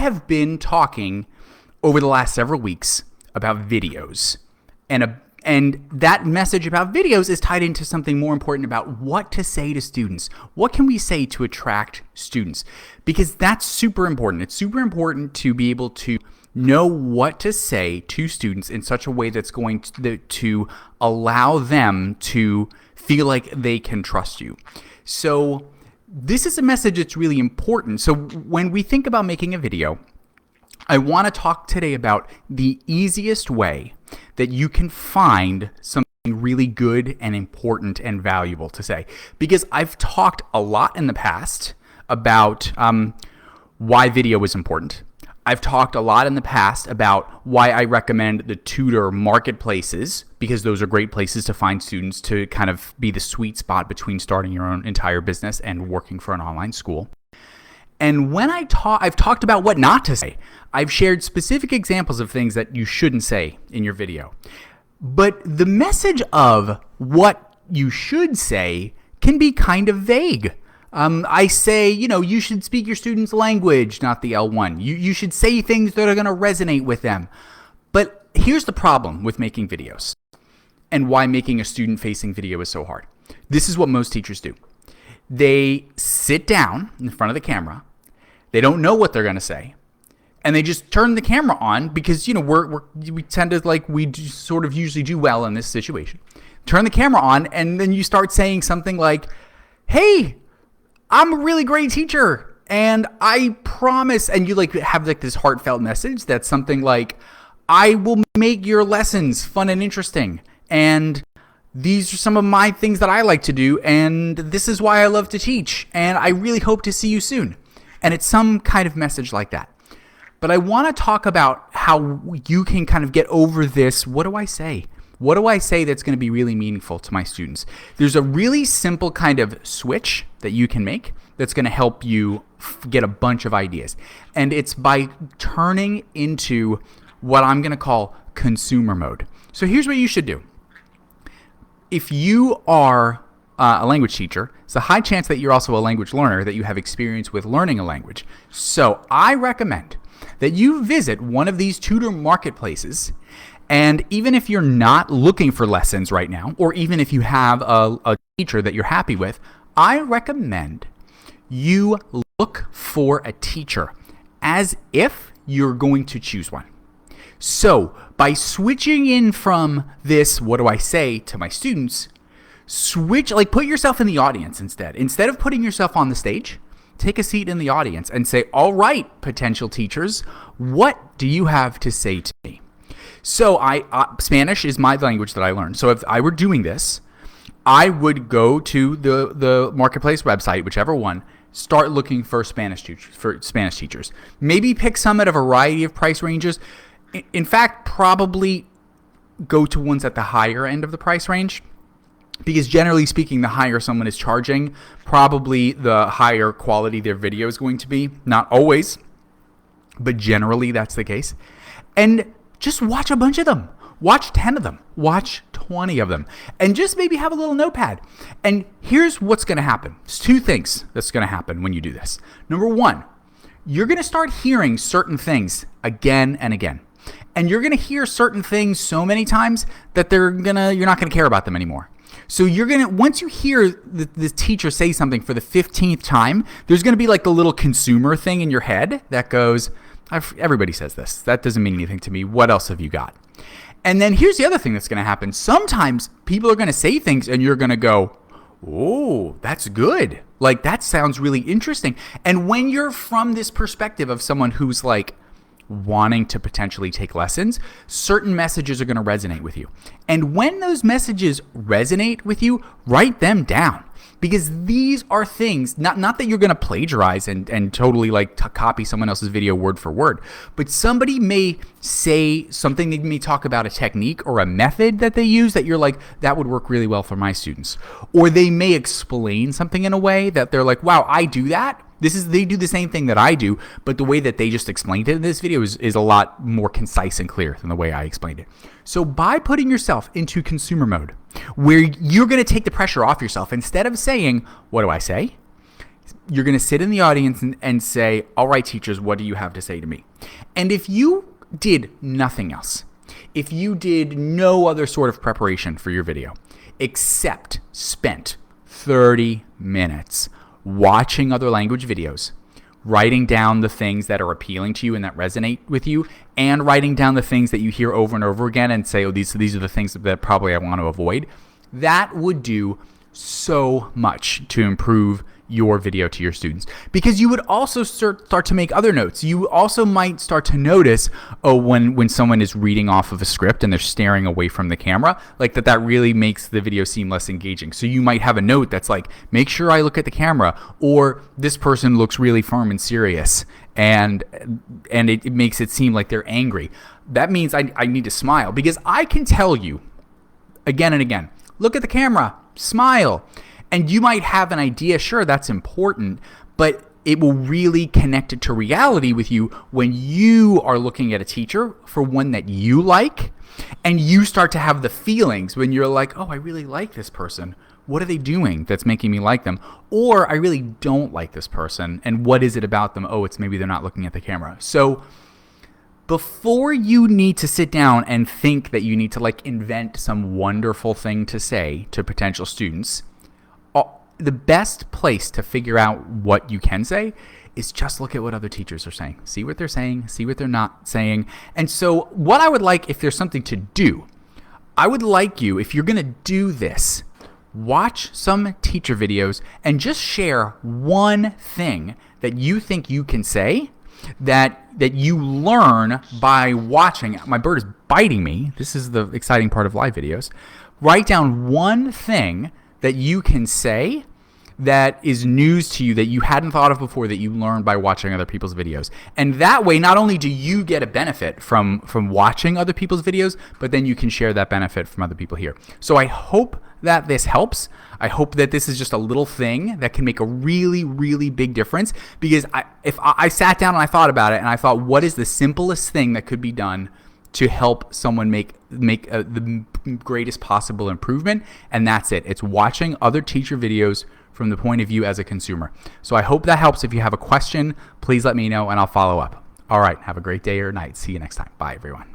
have been talking over the last several weeks about videos, and that message about videos is tied into something more important about what to say to students. What can we say to attract students? Because that's super important. It's super important to be able to know what to say to students in such a way that's going to allow them to feel like they can trust you. So this is a message that's really important. So when we think about making a video, I want to talk today about the easiest way that you can find something really good and important and valuable to say. Because I've talked a lot in the past about why video is important. I've talked a lot in the past about why I recommend the tutor marketplaces, because those are great places to find students to kind of be the sweet spot between starting your own entire business and working for an online school. And when I've talked about what not to say. I've shared specific examples of things that you shouldn't say in your video. But the message of what you should say can be kind of vague. I say, you should speak your students' language, not the L1. You should say things that are going to resonate with them. But here's the problem with making videos and why making a student-facing video is so hard. This is what most teachers do. They sit down in front of the camera. They don't know what they're going to say. And they just turn the camera on because, we tend to sort of usually do well in this situation. Turn the camera on and then you start saying something like, hey, I'm a really great teacher and I promise, and you have this heartfelt message that's something like, I will make your lessons fun and interesting. And these are some of my things that I like to do. And this is why I love to teach. And I really hope to see you soon. And it's some kind of message like that. But I want to talk about how you can kind of get over this. What do I say? What do I say that's going to be really meaningful to my students? There's a really simple kind of switch that you can make that's going to help you get a bunch of ideas. And it's by turning into what I'm going to call consumer mode. So here's what you should do. If you are a language teacher, it's a high chance that you're also a language learner, that you have experience with learning a language. So I recommend that you visit one of these tutor marketplaces. And even if you're not looking for lessons right now, or even if you have a teacher that you're happy with, I recommend you look for a teacher as if you're going to choose one. So by switching in from this, what do I say to my students, put yourself in the audience instead. Instead of putting yourself on the stage, take a seat in the audience and say, all right, potential teachers, what do you have to say to me? So Spanish is my language that I learned. So if I were doing this, I would go to the marketplace website, whichever one, start looking for Spanish teachers. Maybe pick some at a variety of price ranges. In fact, probably go to ones at the higher end of the price range, because generally speaking, the higher someone is charging, probably the higher quality their video is going to be. Not always, but generally that's the case. And just watch a bunch of them. Watch 10 of them. Watch 20 of them. And just maybe have a little notepad. And here's what's going to happen. There's two things that's going to happen when you do this. Number one, you're going to start hearing certain things again and again. And you're going to hear certain things so many times that you're not going to care about them anymore. So once you hear the teacher say something for the 15th time, there's going to be like the little consumer thing in your head that goes, everybody says this. That doesn't mean anything to me. What else have you got? And then here's the other thing that's going to happen. Sometimes people are going to say things and you're going to go, oh, that's good. Like, that sounds really interesting. And when you're from this perspective of someone who's like wanting to potentially take lessons, certain messages are going to resonate with you. And when those messages resonate with you, write them down. Because these are things, not that you're going to plagiarize and totally copy someone else's video word for word, but somebody may say something, they may talk about a technique or a method that they use that you're like, that would work really well for my students. Or they may explain something in a way that they're like, wow, I do that. They do the same thing that I do, but the way that they just explained it in this video is a lot more concise and clear than the way I explained it. So by putting yourself into consumer mode, where you're going to take the pressure off yourself, instead of saying, what do I say? You're going to sit in the audience and say, all right, teachers, what do you have to say to me? And if you did nothing else, if you did no other sort of preparation for your video, except spent 30 minutes watching other language videos, writing down the things that are appealing to you and that resonate with you, and writing down the things that you hear over and over again and say, oh, these are the things that probably I want to avoid, that would do so much to improve your video to your students. Because you would also start to make other notes. You also might start to notice, oh, when someone is reading off of a script and they're staring away from the camera, like that really makes the video seem less engaging. So you might have a note that's like, make sure I look at the camera, or this person looks really firm and serious, and it makes it seem like they're angry. That means I need to smile, because I can tell you again and again, look at the camera, smile. And you might have an idea, sure, that's important, but it will really connect it to reality with you when you are looking at a teacher for one that you like, and you start to have the feelings when you're like, oh, I really like this person. What are they doing that's making me like them? Or I really don't like this person, and what is it about them? Oh, it's maybe they're not looking at the camera. So before you need to sit down and think that you need to like invent some wonderful thing to say to potential students, the best place to figure out what you can say is just look at what other teachers are saying. See what they're saying, see what they're not saying. And so what I would like, if there's something to do, I would like you, if you're going to do this, watch some teacher videos and just share one thing that you think you can say that you learn by watching. My bird is biting me. This is the exciting part of live videos. Write down one thing that you can say that is news to you that you hadn't thought of before, that you learned by watching other people's videos. And that way, not only do you get a benefit from watching other people's videos, but then you can share that benefit from other people here. So I hope that this helps. I hope that this is just a little thing that can make a really, really big difference. Because if I sat down and I thought about it, and I thought, what is the simplest thing that could be done to help someone make the greatest possible improvement? And that's it. It's watching other teacher videos from the point of view as a consumer. So I hope that helps. If you have a question, please let me know and I'll follow up. All right. Have a great day or night. See you next time. Bye, everyone.